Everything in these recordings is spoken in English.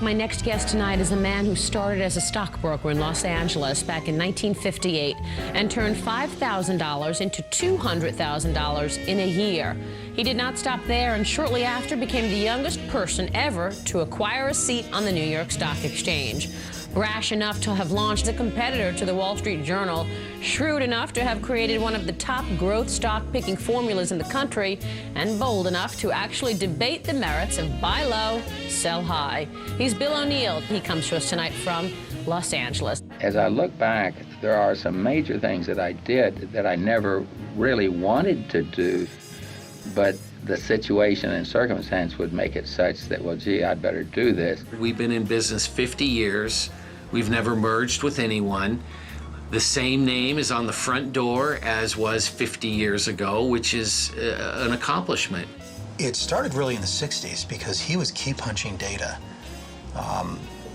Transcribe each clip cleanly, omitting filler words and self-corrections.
My next guest tonight is a man who started as a stockbroker in Los Angeles back in 1958 and turned $5,000 into $200,000 in a year. He did not stop there and shortly after became the youngest person ever to acquire a seat on the New York Stock Exchange. Brash enough to have launched a competitor to the Wall Street Journal, shrewd enough to have created one of the top growth stock-picking formulas in the country, and bold enough to actually debate the merits of buy low, sell high. He's Bill O'Neill. He comes to us tonight from Los Angeles. As I look back, there are some major things that I did that I never really wanted to do, but the situation and circumstance would make it such that, well, gee, I'd better do this. We've been in business 50 years. We've never merged with anyone. The same name is on the front door as was 50 years ago, which is an accomplishment. It started really in the 60s because he was key punching data.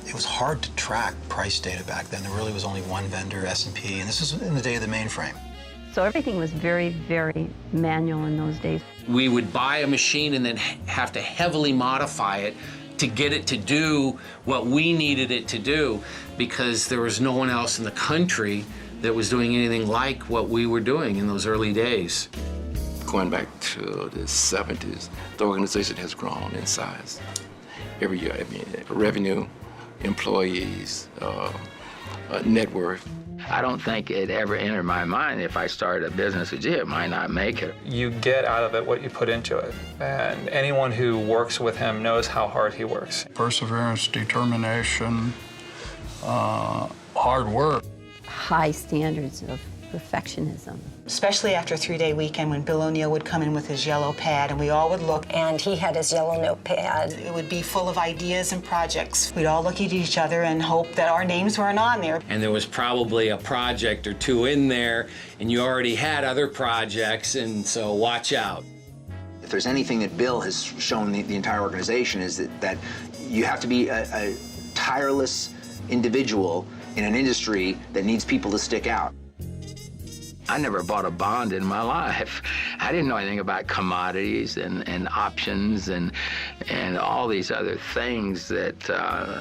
It was hard to track price data back then. There really was only one vendor, S&P, and this was in the day of the mainframe. So everything was very, very manual in those days. We would buy a machine and then have to heavily modify it to get it to do what we needed it to do, because there was no one else in the country that was doing anything like what we were doing in those early days. Going back to the 70s, the organization has grown in size every year. I mean, revenue, employees, net worth. I don't think it ever entered my mind if I started a business, gee, it might not make it. You get out of it what you put into it. And anyone who works with him knows how hard he works. Perseverance, determination, hard work. High standards of perfectionism. Especially after a 3-day weekend when Bill O'Neill would come in with his yellow pad and we all would look. And he had his yellow notepad. It would be full of ideas and projects. We'd all look at each other and hope that our names weren't on there. And there was probably a project or two in there, and you already had other projects, and so watch out. If there's anything that Bill has shown the entire organization is that you have to be a tireless individual in an industry that needs people to stick out. I never bought a bond in my life. I didn't know anything about commodities and options and all these other things that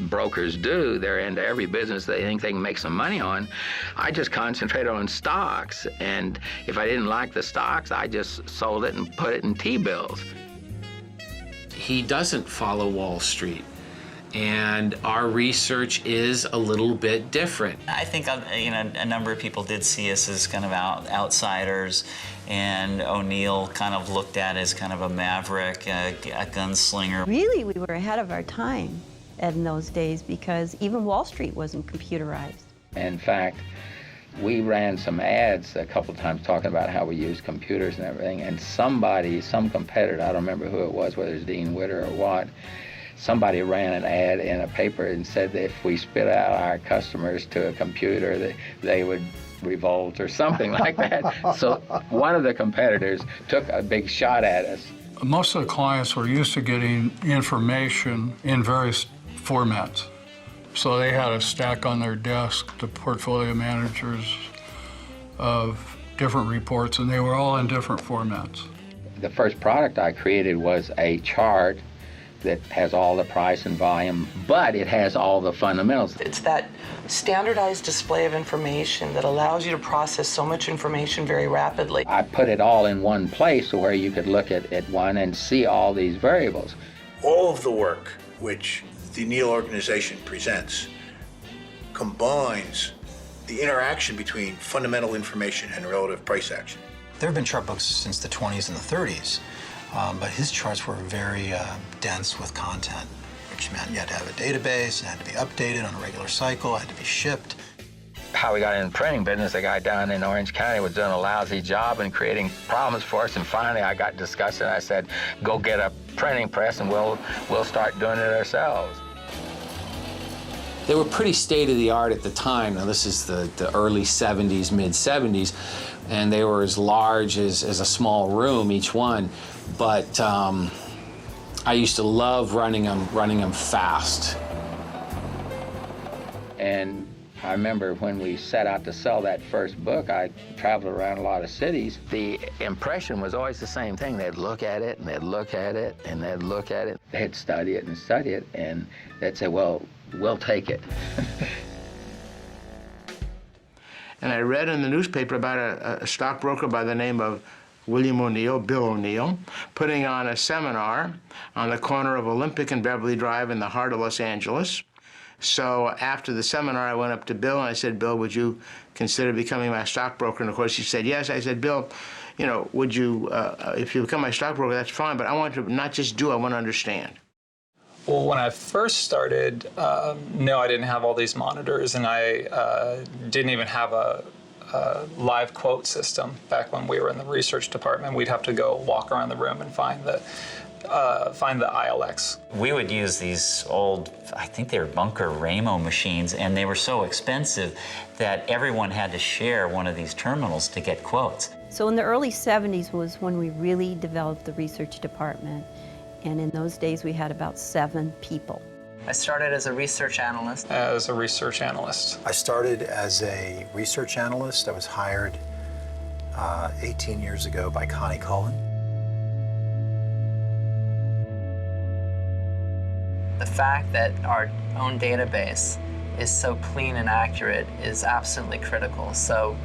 brokers do. They're into every business they think they can make some money on. I just concentrated on stocks, and if I didn't like the stocks, I just sold it and put it in T-bills. He doesn't follow Wall Street, and our research is a little bit different. I think a number of people did see us as kind of outsiders, and O'Neill kind of looked at as kind of a maverick, a gunslinger. Really, we were ahead of our time in those days because even Wall Street wasn't computerized. In fact, we ran some ads a couple times talking about how we use computers and everything, and some competitor, I don't remember who it was, whether it's Dean Witter or what, somebody ran an ad in a paper and said that if we spit out our customers to a computer, that they would revolt or something like that. So one of the competitors took a big shot at us. Most of the clients were used to getting information in various formats. So they had a stack on their desk, the portfolio managers, of different reports, and they were all in different formats. The first product I created was a chart that has all the price and volume, but it has all the fundamentals. It's that standardized display of information that allows you to process so much information very rapidly. I put it all in one place where you could look at one and see all these variables. All of the work which the O'Neill organization presents combines the interaction between fundamental information and relative price action. There have been chart books since the 20s and the 30s. But his charts were very dense with content, which meant you had to have a database, it had to be updated on a regular cycle, it had to be shipped. How we got in the printing business, the guy down in Orange County was doing a lousy job and creating problems for us, and finally I got disgusted and I said, go get a printing press and we'll start doing it ourselves. They were pretty state-of-the-art at the time. Now, this is the early 70s, mid-70s, and they were as large as a small room, each one. But I used to love running them fast. And I remember when we set out to sell that first book, I traveled around a lot of cities. The impression was always the same thing. They'd look at it, and they'd look at it, and they'd look at it. They'd study it and study it, and they'd say, well, we'll take it. And I read in the newspaper about a stockbroker by the name of William O'Neill, Bill O'Neill, putting on a seminar on the corner of Olympic and Beverly Drive in the heart of Los Angeles. So after the seminar, I went up to Bill and I said, Bill, would you consider becoming my stockbroker? And of course he said yes. I said, Bill, you know, would you, if you become my stockbroker, that's fine, but I want to not just do, I want to understand. Well, when I first started, no, I didn't have all these monitors, and I didn't even have a live quote system. Back when we were in the research department, we'd have to go walk around the room and find the ILX. We would use these old, I think they were bunker Ramo machines, and they were so expensive that everyone had to share one of these terminals to get quotes. So in the early 70s was when we really developed the research department. And in those days, we had about 7 people. I started as a research analyst. As a research analyst. I started as a research analyst. I was hired 18 years ago by Connie Cullen. The fact that our own database is so clean and accurate is absolutely critical. So,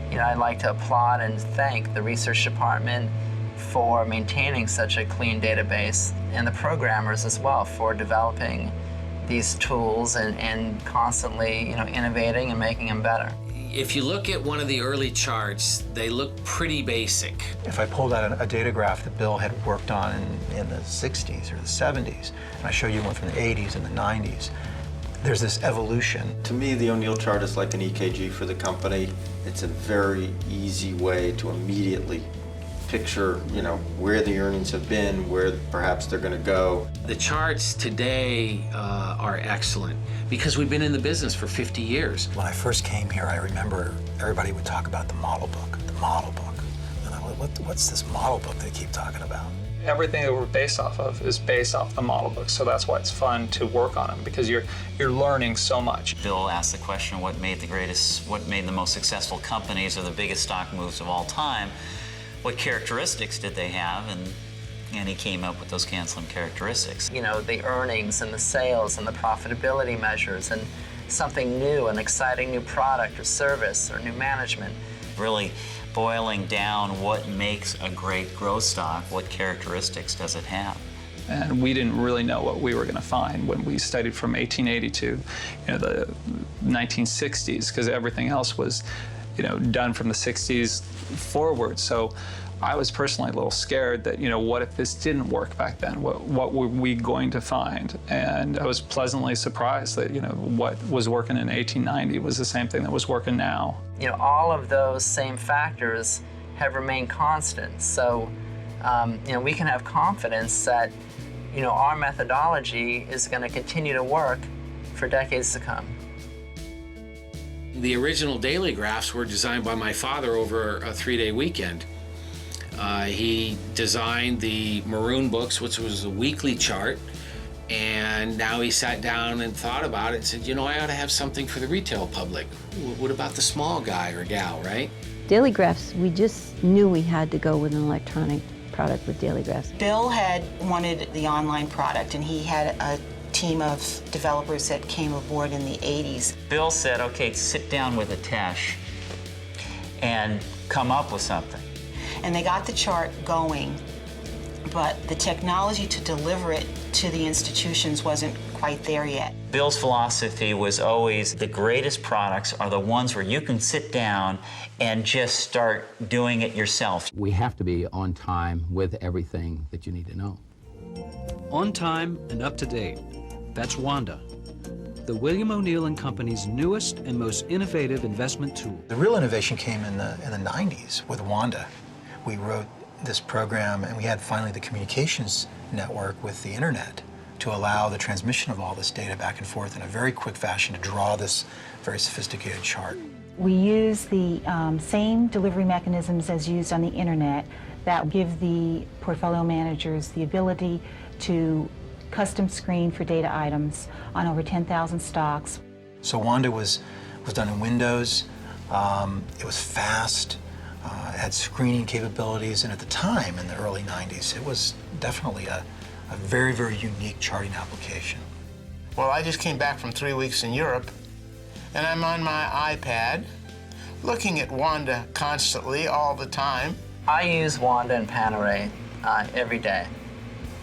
you know, I'd like to applaud and thank the research department for maintaining such a clean database, and the programmers as well for developing these tools and constantly, you know, innovating and making them better. If you look at one of the early charts, they look pretty basic. If I pulled out a data graph that Bill had worked on in the 60s or the 70s, and I show you one from the 80s and the 90s, there's this evolution. To me, the O'Neill chart is like an EKG for the company. It's a very easy way to immediately picture, you know, where the earnings have been, where perhaps they're going to go. The charts today are excellent because we've been in the business for 50 years. When I first came here, I remember everybody would talk about the model book, the model book. And I went, what's this model book they keep talking about? Everything that we're based off of is based off the model book, so that's why it's fun to work on them, because you're learning so much. Bill asked the question, what made the most successful companies or the biggest stock moves of all time? What characteristics did they have? And he came up with those canceling characteristics. You know, the earnings and the sales and the profitability measures and something new, an exciting new product or service or new management. Really boiling down what makes a great growth stock, what characteristics does it have? And we didn't really know what we were going to find when we studied from 1880 to, you know, the 1960s, because everything else was, you know, done from the 60s forward. So I was personally a little scared that, you know, what if this didn't work back then? What were we going to find? And I was pleasantly surprised that, you know, what was working in 1890 was the same thing that was working now. You know, all of those same factors have remained constant. So, you know, we can have confidence that, you know, our methodology is going to continue to work for decades to come. The original daily graphs were designed by my father over a 3-day weekend. He designed the Maroon books, which was a weekly chart, and now he sat down and thought about it and said, you know, I ought to have something for the retail public. What about the small guy or gal, right? Daily graphs, we just knew we had to go with an electronic product with daily graphs. Bill had wanted the online product, and he had a team of developers that came aboard in the 80s. Bill said, okay, sit down with Atesh and come up with something. And they got the chart going, but the technology to deliver it to the institutions wasn't quite there yet. Bill's philosophy was always the greatest products are the ones where you can sit down and just start doing it yourself. We have to be on time with everything that you need to know. On time and up to date. That's WANDA, the William O'Neill & Company's newest and most innovative investment tool. The real innovation came in the 90s with WANDA. We wrote this program, and we had finally the communications network with the internet to allow the transmission of all this data back and forth in a very quick fashion to draw this very sophisticated chart. We use the same delivery mechanisms as used on the internet that give the portfolio managers the ability to custom screen for data items on over 10,000 stocks. So WANDA was was done in Windows. It was fast, it had screening capabilities, and at the time, in the early 90s, it was definitely a very, very unique charting application. Well, I just came back from 3 weeks in Europe, and I'm on my iPad, looking at WANDA constantly, all the time. I use WANDA and Panerai every day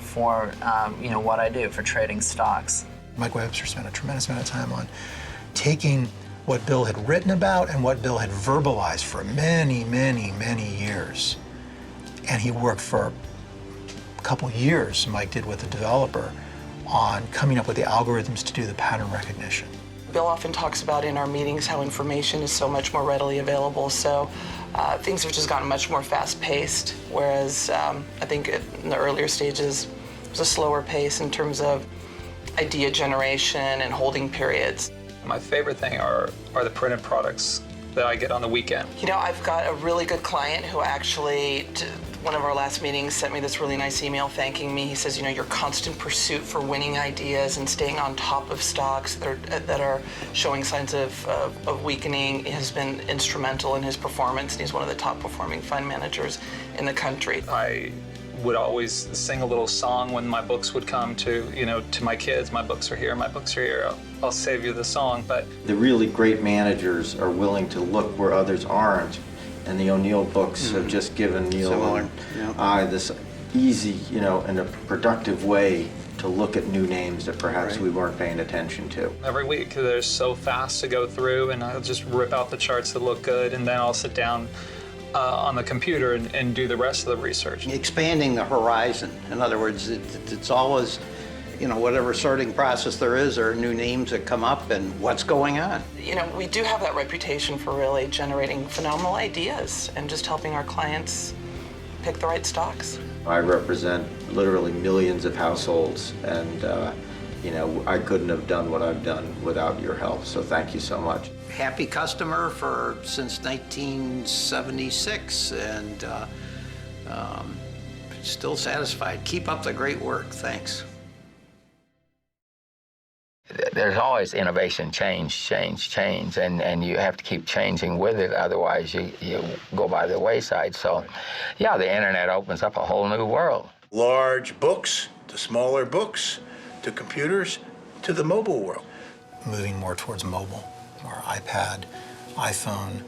for what I do for trading stocks. Mike Webster spent a tremendous amount of time on taking what Bill had written about and what Bill had verbalized for many, many, many years. And he worked for a couple years, Mike did with the developer, on coming up with the algorithms to do the pattern recognition. Bill often talks about in our meetings how information is so much more readily available, so things have just gotten much more fast-paced, whereas I think in the earlier stages it was a slower pace in terms of idea generation and holding periods. My favorite thing are the printed products that I get on the weekend. You know, I've got a really good client who actually, one of our last meetings, sent me this really nice email thanking me. He says, you know, your constant pursuit for winning ideas and staying on top of stocks that are showing signs of weakening has been instrumental in his performance, and he's one of the top performing fund managers in the country. I would always sing a little song when my books would come to my kids. My books are here, my books are here. I'll save you the song, but... The really great managers are willing to look where others aren't, and the O'Neill books have just given Neil and I this easy, and a productive way to look at new names that perhaps we weren't paying attention to. Every week they're so fast to go through, and I'll just rip out the charts that look good, and then I'll sit down on the computer and do the rest of the research. Expanding the horizon. In other words, it's always, whatever sorting process there is, there are new names that come up and what's going on. We do have that reputation for really generating phenomenal ideas and just helping our clients pick the right stocks. I represent literally millions of households, and I couldn't have done what I've done without your help, so thank you so much. Happy customer since 1976, and still satisfied. Keep up the great work. Thanks. There's always innovation, change, and you have to keep changing with it, otherwise you go by the wayside. So, yeah, the internet opens up a whole new world. Large books to smaller books to computers to the mobile world. Moving more towards mobile, more iPad, iPhone,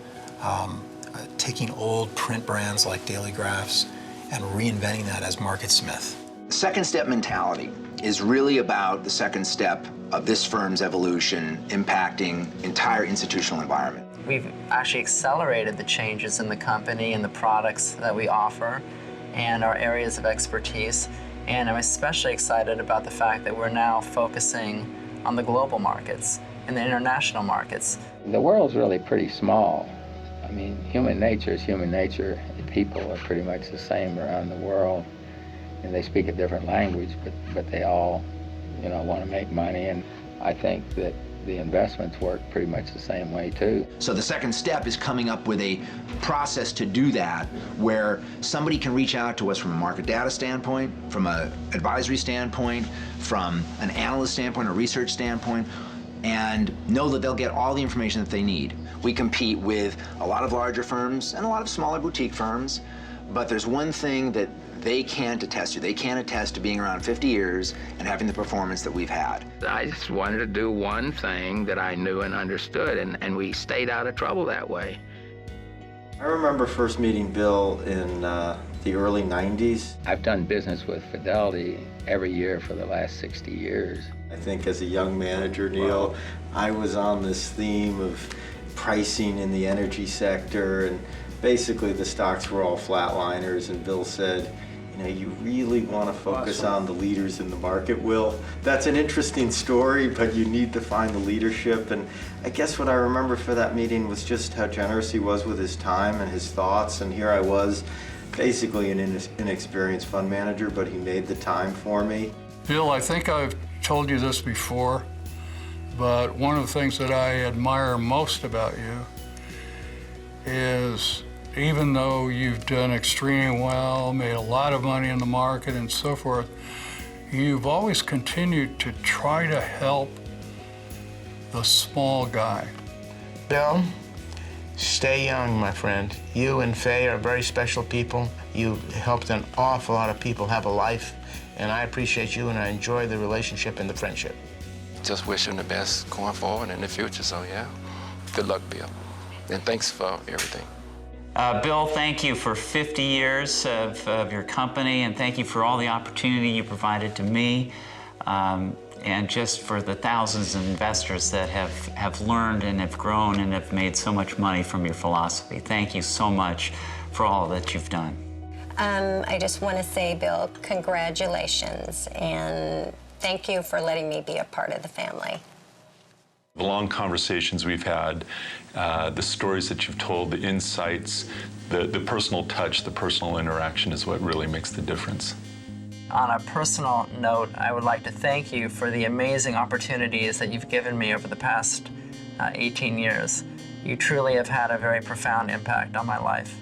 taking old print brands like Daily Graphs and reinventing that as MarketSmith. Second step mentality is really about the second step of this firm's evolution impacting entire institutional environment. We've actually accelerated the changes in the company and the products that we offer and our areas of expertise. And I'm especially excited about the fact that we're now focusing on the global markets and the international markets. The world's really pretty small. I mean, human nature is human nature. People are pretty much the same around the world, and they speak a different language, but they all, want to make money. And I think that the investments work pretty much the same way too. So the second step is coming up with a process to do that, where somebody can reach out to us from a market data standpoint, from an advisory standpoint, from an analyst standpoint, a research standpoint, and know that they'll get all the information that they need. We compete with a lot of larger firms and a lot of smaller boutique firms, but there's one thing that they can't attest to. They can't attest to being around 50 years and having the performance that we've had. I just wanted to do one thing that I knew and understood, and we stayed out of trouble that way. I remember first meeting Bill in the early 90s. I've done business with Fidelity every year for the last 60 years. I think as a young manager, Neil, I was on this theme of pricing in the energy sector, and basically the stocks were all flatliners, and Bill said, you really want to focus on the leaders in the market, Will. That's an interesting story, but you need to find the leadership. And I guess what I remember for that meeting was just how generous he was with his time and his thoughts. And here I was, basically an inexperienced fund manager, but he made the time for me. Bill, I think I've told you this before, but one of the things that I admire most about you is, even though you've done extremely well, made a lot of money in the market and so forth, you've always continued to try to help the small guy. Bill, stay young, my friend. You and Faye are very special people. You helped an awful lot of people have a life, and I appreciate you, and I enjoy the relationship and the friendship. Just wish him the best going forward in the future, so yeah. Good luck, Bill. And thanks for everything. Bill, thank you for 50 years of your company, and thank you for all the opportunity you provided to me, and just for the thousands of investors that have learned and have grown and have made so much money from your philosophy. Thank you so much for all that you've done. I just want to say, Bill, congratulations, and thank you for letting me be a part of the family. The long conversations we've had, the stories that you've told, the insights, the personal touch, the personal interaction is what really makes the difference. On a personal note, I would like to thank you for the amazing opportunities that you've given me over the past 18 years. You truly have had a very profound impact on my life.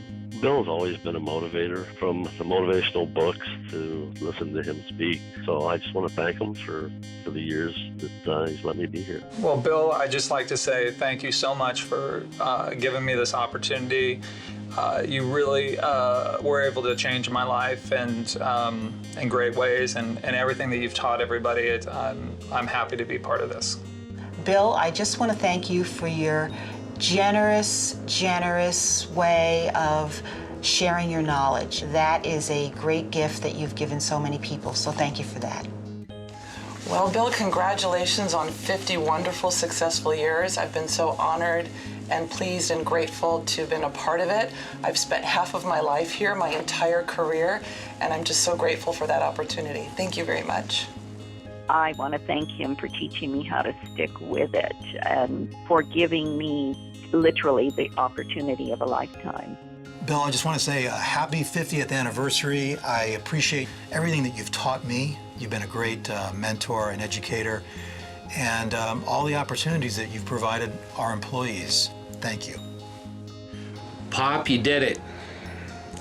Bill has always been a motivator, from the motivational books to listen to him speak. So I just want to thank him for the years that he's let me be here. Well, Bill, I'd just like to say thank you so much for giving me this opportunity. You really were able to change my life and in great ways, and everything that you've taught everybody, I'm happy to be part of this. Bill, I just want to thank you for your generous way of sharing your knowledge. That is a great gift that you've given so many people, so thank you for that. Well, Bill, congratulations on 50 wonderful, successful years. I've been so honored and pleased and grateful to have been a part of it. I've spent half of my life here, my entire career, and I'm just so grateful for that opportunity. Thank you very much. I want to thank him for teaching me how to stick with it and for giving me literally the opportunity of a lifetime. Bill, I just want to say a happy 50th anniversary. I appreciate everything that you've taught me. You've been a great mentor and educator, and all the opportunities that you've provided our employees. Thank you. Pop, you did it.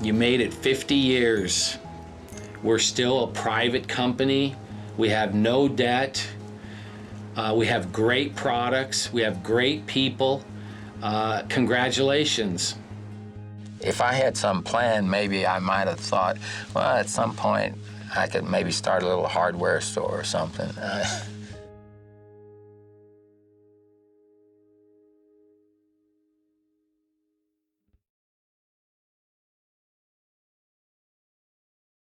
You made it 50 years. We're still a private company. We have no debt. We have great products. We have great people. Congratulations. If I had some plan, maybe I might have thought, well, at some point I could maybe start a little hardware store or something.